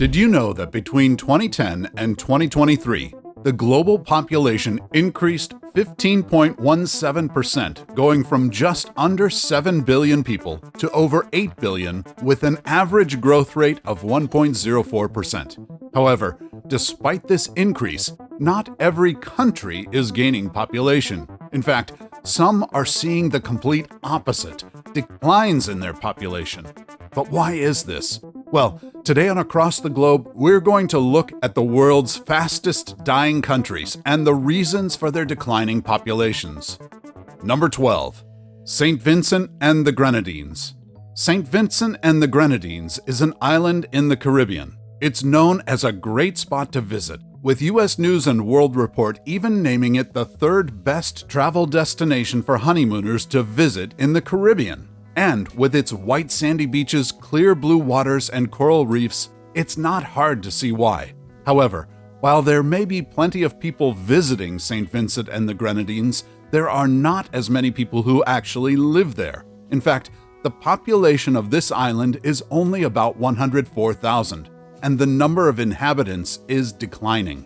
Did you know that between 2010 and 2023, the global population increased 15.17%, going from just under 7 billion people to over 8 billion, with an average growth rate of 1.04%. However, despite this increase, not every country is gaining population. In fact, some are seeing the complete opposite, declines in their population. But why is this? Well, today on Across the Globe, we're going to look at the world's fastest dying countries and the reasons for their declining populations. Number 12. St. Vincent and the Grenadines. St. Vincent and the Grenadines is an island in the Caribbean. It's known as a great spot to visit, with U.S. News & World Report even naming it the third best travel destination for honeymooners to visit in the Caribbean. And with its white sandy beaches, clear blue waters, and coral reefs, it's not hard to see why. However, while there may be plenty of people visiting St. Vincent and the Grenadines, there are not as many people who actually live there. In fact, the population of this island is only about 104,000, and the number of inhabitants is declining.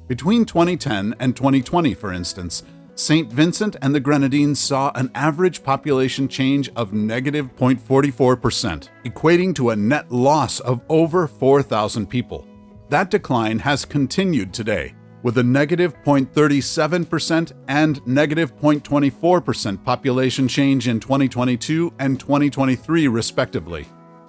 Between 2010 and 2020, for instance, St. Vincent and the Grenadines saw an average population change of negative 0.44%, equating to a net loss of over 4,000 people. That decline has continued today, with a negative 0.37% and negative 0.24% population change in 2022 and 2023, respectively.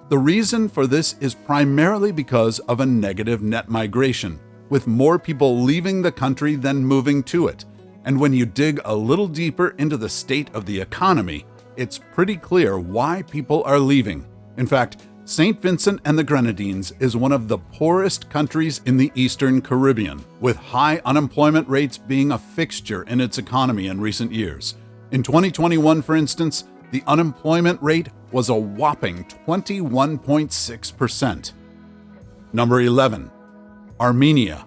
The reason for this is primarily because of a negative net migration, with more people leaving the country than moving to it. And when you dig a little deeper into the state of the economy, it's pretty clear why people are leaving. In fact, St. Vincent and the Grenadines is one of the poorest countries in the Eastern Caribbean, with high unemployment rates being a fixture in its economy in recent years. In 2021, for instance, the unemployment rate was a whopping 21.6%. Number 11. Armenia.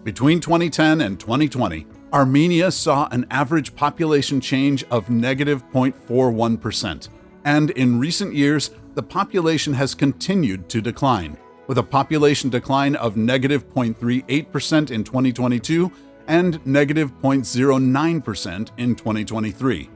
Between 2010 and 2020, Armenia saw an average population change of negative 0.41%, and in recent years, the population has continued to decline, with a population decline of negative 0.38% in 2022 and negative 0.09% in 2023.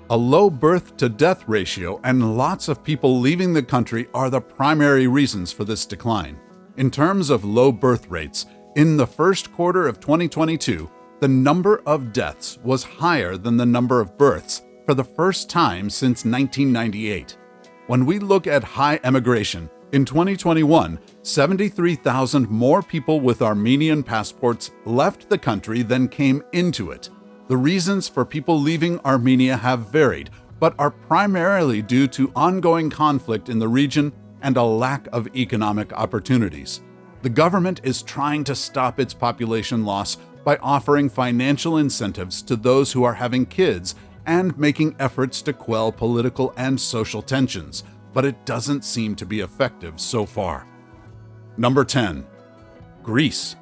A low birth-to-death ratio and lots of people leaving the country are the primary reasons for this decline. In terms of low birth rates, in the first quarter of 2022, the number of deaths was higher than the number of births for the first time since 1998. When we look at high emigration, in 2021, 73,000 more people with Armenian passports left the country than came into it. The reasons for people leaving Armenia have varied, but are primarily due to ongoing conflict in the region and a lack of economic opportunities. The government is trying to stop its population loss by offering financial incentives to those who are having kids and making efforts to quell political and social tensions, but it doesn't seem to be effective so far. Number 10. Greece.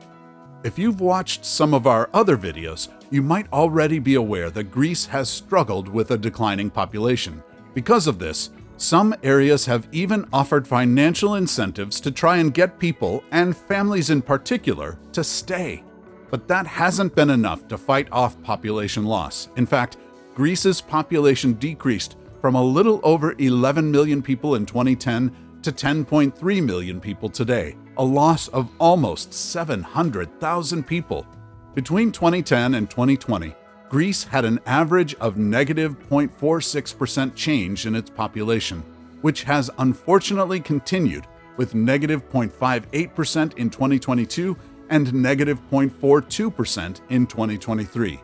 If you've watched some of our other videos, you might already be aware that Greece has struggled with a declining population. Because of this, some areas have even offered financial incentives to try and get people, and families in particular, to stay. But that hasn't been enough to fight off population loss. In fact, Greece's population decreased from a little over 11 million people in 2010 to 10.3 million people today, a loss of almost 700,000 people. Between 2010 and 2020, Greece had an average of negative 0.46% change in its population, which has unfortunately continued with negative 0.58% in 2022 and negative 0.42% in 2023.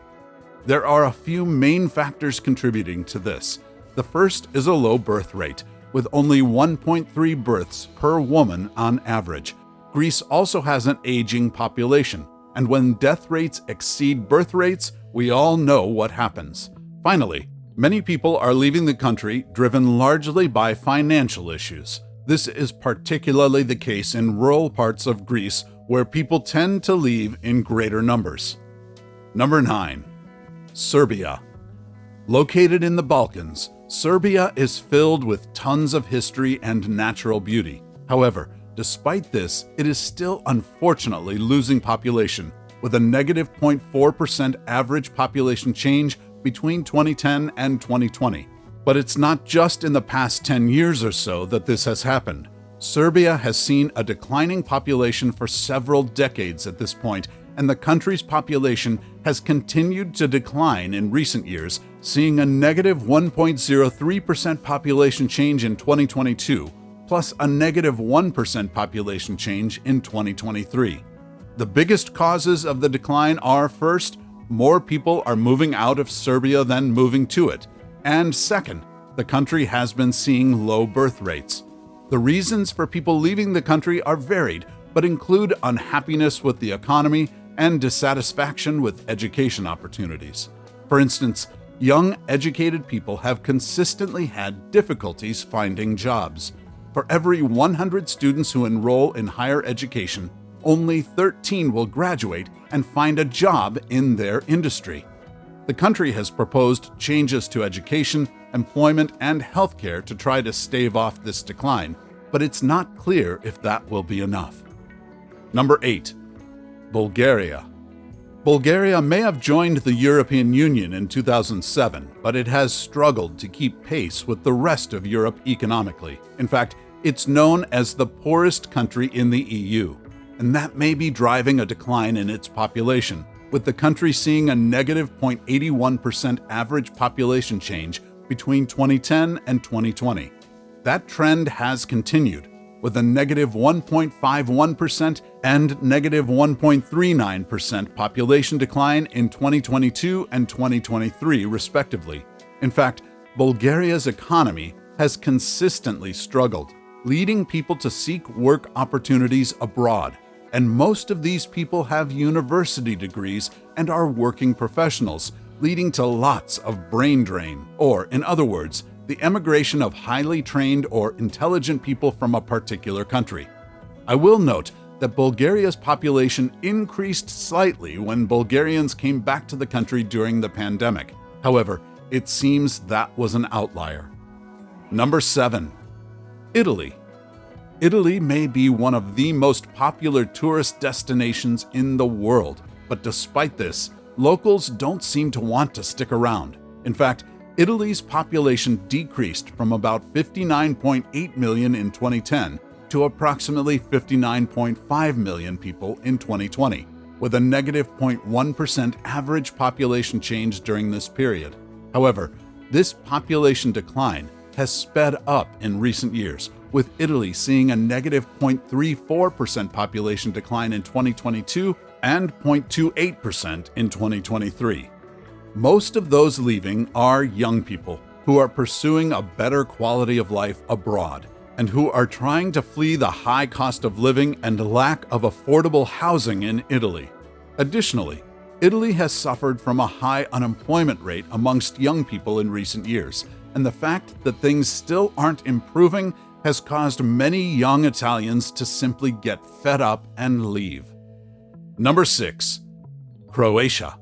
There are a few main factors contributing to this. The first is a low birth rate, with only 1.3 births per woman on average. Greece also has an aging population, and when death rates exceed birth rates, we all know what happens. Finally, many people are leaving the country driven largely by financial issues. This is particularly the case in rural parts of Greece, where people tend to leave in greater numbers. Number 9. Serbia. Located in the Balkans, Serbia is filled with tons of history and natural beauty. However, Despite this, it is still unfortunately losing population, with a negative 0.4% average population change between 2010 and 2020. But it's not just in the past 10 years or so that this has happened. Serbia has seen a declining population for several decades at this point, and the country's population has continued to decline in recent years, seeing a negative 1.03% population change in 2022, plus a negative 1% population change in 2023. The biggest causes of the decline are, first, more people are moving out of Serbia than moving to it, and second, the country has been seeing low birth rates. The reasons for people leaving the country are varied, but include unhappiness with the economy and dissatisfaction with education opportunities. For instance, young, educated people have consistently had difficulties finding jobs. For every 100 students who enroll in higher education, only 13 will graduate and find a job in their industry. The country has proposed changes to education, employment, and healthcare to try to stave off this decline, but it's not clear if that will be enough. Number 8. Bulgaria. Bulgaria may have joined the European Union in 2007, but it has struggled to keep pace with the rest of Europe economically. In fact, it's known as the poorest country in the EU, and that may be driving a decline in its population, with the country seeing a negative 0.81% average population change between 2010 and 2020. That trend has continued, with a negative 1.51% and negative 1.39% population decline in 2022 and 2023, respectively. In fact, Bulgaria's economy has consistently struggled, leading people to seek work opportunities abroad. And most of these people have university degrees and are working professionals, leading to lots of brain drain, or, in other words, the emigration of highly trained or intelligent people from a particular country. I will note that Bulgaria's population increased slightly when Bulgarians came back to the country during the pandemic. However, it seems that was an outlier. Number 7. Italy. Italy may be one of the most popular tourist destinations in the world, but despite this, locals don't seem to want to stick around. In fact, Italy's population decreased from about 59.8 million in 2010 to approximately 59.5 million people in 2020, with a negative 0.1% average population change during this period. However, this population decline has sped up in recent years, with Italy seeing a negative 0.34% population decline in 2022 and 0.28% in 2023. Most of those leaving are young people who are pursuing a better quality of life abroad and who are trying to flee the high cost of living and lack of affordable housing in Italy. Additionally, Italy has suffered from a high unemployment rate amongst young people in recent years, and the fact that things still aren't improving has caused many young Italians to simply get fed up and leave. Number 6. Croatia.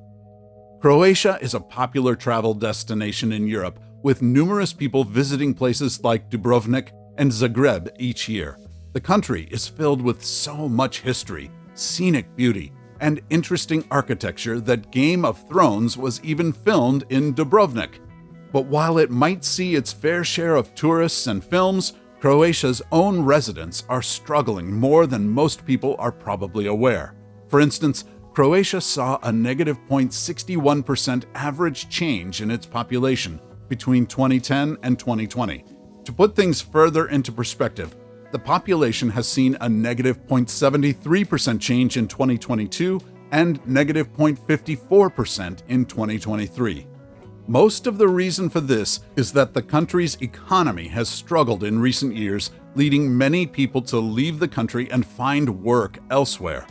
Croatia is a popular travel destination in Europe, with numerous people visiting places like Dubrovnik and Zagreb each year. The country is filled with so much history, scenic beauty, and interesting architecture that Game of Thrones was even filmed in Dubrovnik. But while it might see its fair share of tourists and films, Croatia's own residents are struggling more than most people are probably aware. For instance, Croatia saw a negative 0.61% average change in its population between 2010 and 2020. To put things further into perspective, the population has seen a negative 0.73% change in 2022 and negative 0.54% in 2023. Most of the reason for this is that the country's economy has struggled in recent years, leading many people to leave the country and find work elsewhere.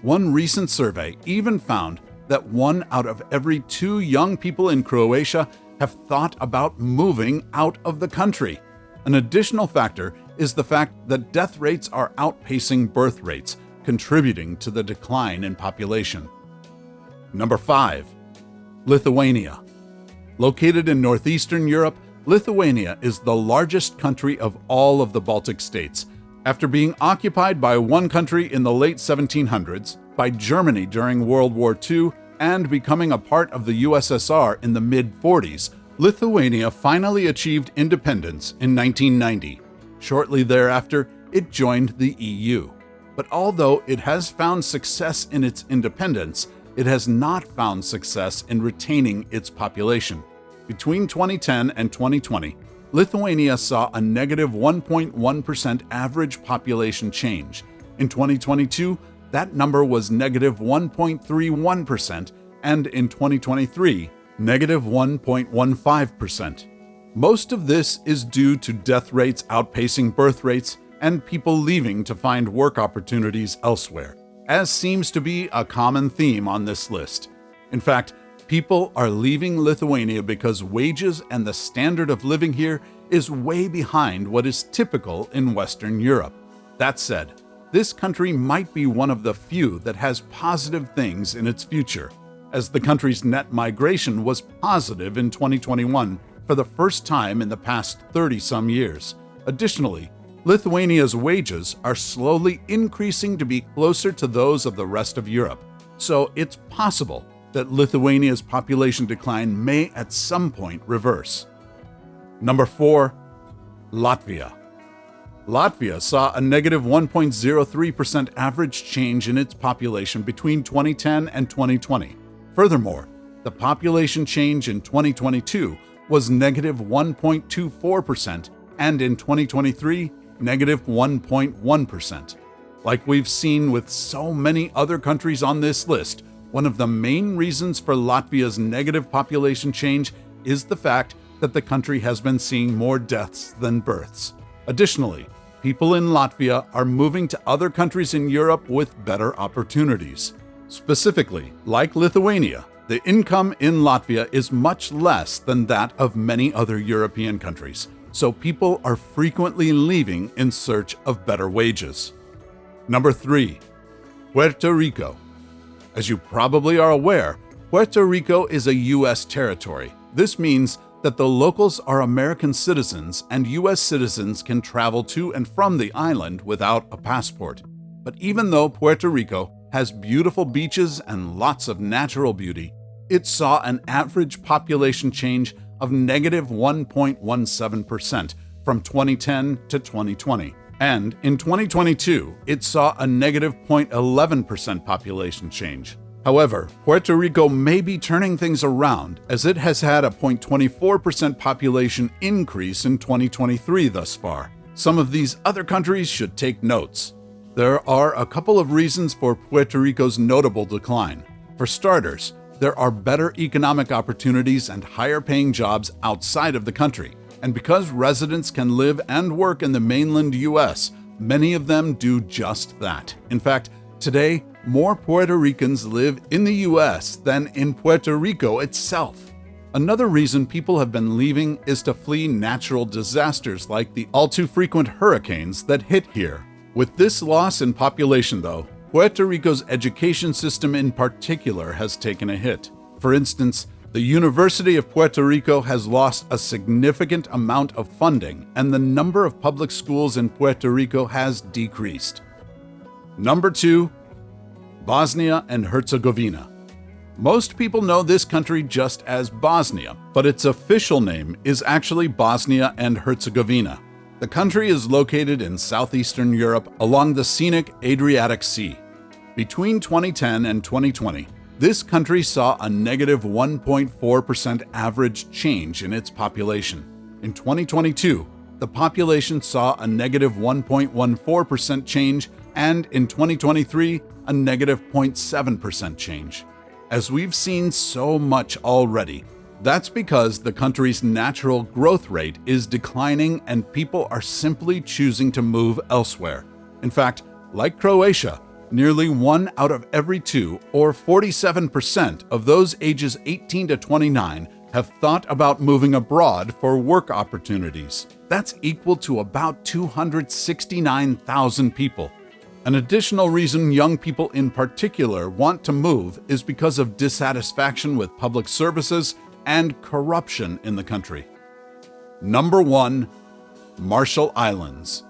One recent survey even found that 1 out of every 2 young people in Croatia have thought about moving out of the country. An additional factor is the fact that death rates are outpacing birth rates, contributing to the decline in population. Number 5. Lithuania. Located in northeastern Europe, Lithuania is the largest country of all of the Baltic states, After being occupied by one country in the late 1700s, by Germany during World War II, and becoming a part of the USSR in the mid-40s, Lithuania finally achieved independence in 1990. Shortly thereafter, it joined the EU. But although it has found success in its independence, it has not found success in retaining its population. Between 2010 and 2020, Lithuania saw a negative 1.1% average population change. In 2022, that number was negative 1.31%, and in 2023, negative 1.15%. Most of this is due to death rates outpacing birth rates and people leaving to find work opportunities elsewhere, as seems to be a common theme on this list. In fact, people are leaving Lithuania because wages and the standard of living here is way behind what is typical in Western Europe. That said, this country might be one of the few that has positive things in its future, as the country's net migration was positive in 2021 for the first time in the past 30-some years. Additionally, Lithuania's wages are slowly increasing to be closer to those of the rest of Europe, so it's possible that Lithuania's population decline may at some point reverse. Number 4. Latvia. Latvia saw a negative 1.03% average change in its population between 2010 and 2020. Furthermore, the population change in 2022 was negative 1.24%, and in 2023, negative 1.1%. Like we've seen with so many other countries on this list, one of the main reasons for Latvia's negative population change is the fact that the country has been seeing more deaths than births. Additionally, people in Latvia are moving to other countries in Europe with better opportunities. Specifically, like Lithuania, the income in Latvia is much less than that of many other European countries, so people are frequently leaving in search of better wages. Number 3. Puerto Rico. As you probably are aware, Puerto Rico is a U.S. territory. This means that the locals are American citizens and U.S. citizens can travel to and from the island without a passport. But even though Puerto Rico has beautiful beaches and lots of natural beauty, it saw an average population change of negative 1.17% from 2010 to 2020. And in 2022, it saw a negative 0.11% population change. However, Puerto Rico may be turning things around as it has had a 0.24% population increase in 2023 thus far. Some of these other countries should take notes. There are a couple of reasons for Puerto Rico's notable decline. For starters, there are better economic opportunities and higher-paying jobs outside of the country. And because residents can live and work in the mainland U.S., many of them do just that. In fact, today, more Puerto Ricans live in the U.S. than in Puerto Rico itself. Another reason people have been leaving is to flee natural disasters like the all-too-frequent hurricanes that hit here. With this loss in population, though, Puerto Rico's education system in particular has taken a hit. For instance, the University of Puerto Rico has lost a significant amount of funding, and the number of public schools in Puerto Rico has decreased. Number 2. Bosnia and Herzegovina. Most people know this country just as Bosnia, but its official name is actually Bosnia and Herzegovina. The country is located in southeastern Europe along the scenic Adriatic Sea. Between 2010 and 2020, this country saw a negative 1.4% average change in its population. In 2022, the population saw a negative 1.14% change, and in 2023, a negative 0.7% change. As we've seen so much already, that's because the country's natural growth rate is declining and people are simply choosing to move elsewhere. In fact, like Croatia, nearly 1 out of every 2, or 47% of those ages 18 to 29, have thought about moving abroad for work opportunities. That's equal to about 269,000 people. An additional reason young people in particular want to move is because of dissatisfaction with public services and corruption in the country. Number 1. Marshall Islands.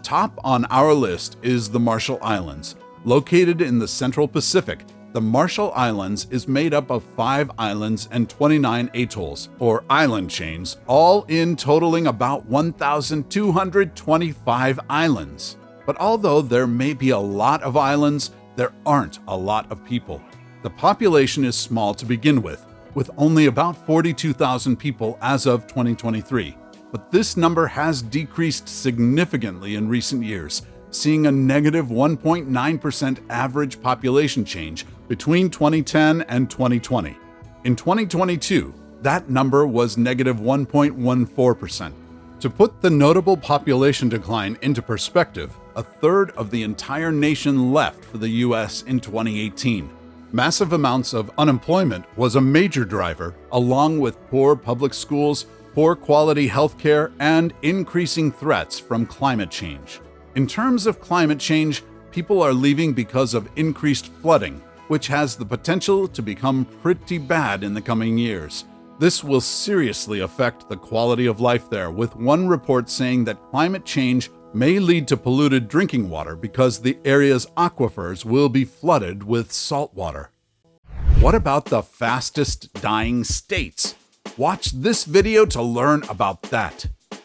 Top on our list is the Marshall Islands. Located in the Central Pacific, the Marshall Islands is made up of 5 islands and 29 atolls, or island chains, all in totaling about 1,225 islands. But although there may be a lot of islands, there aren't a lot of people. The population is small to begin with only about 42,000 people as of 2023. But this number has decreased significantly in recent years, seeing a negative 1.9% average population change between 2010 and 2020. In 2022, that number was negative 1.14%. To put the notable population decline into perspective, a third of the entire nation left for the US in 2018. Massive amounts of unemployment was a major driver, along with poor public schools, poor quality healthcare, and increasing threats from climate change. In terms of climate change, people are leaving because of increased flooding, which has the potential to become pretty bad in the coming years. This will seriously affect the quality of life there, with one report saying that climate change may lead to polluted drinking water because the area's aquifers will be flooded with salt water. What about the fastest dying states? Watch this video to learn about that.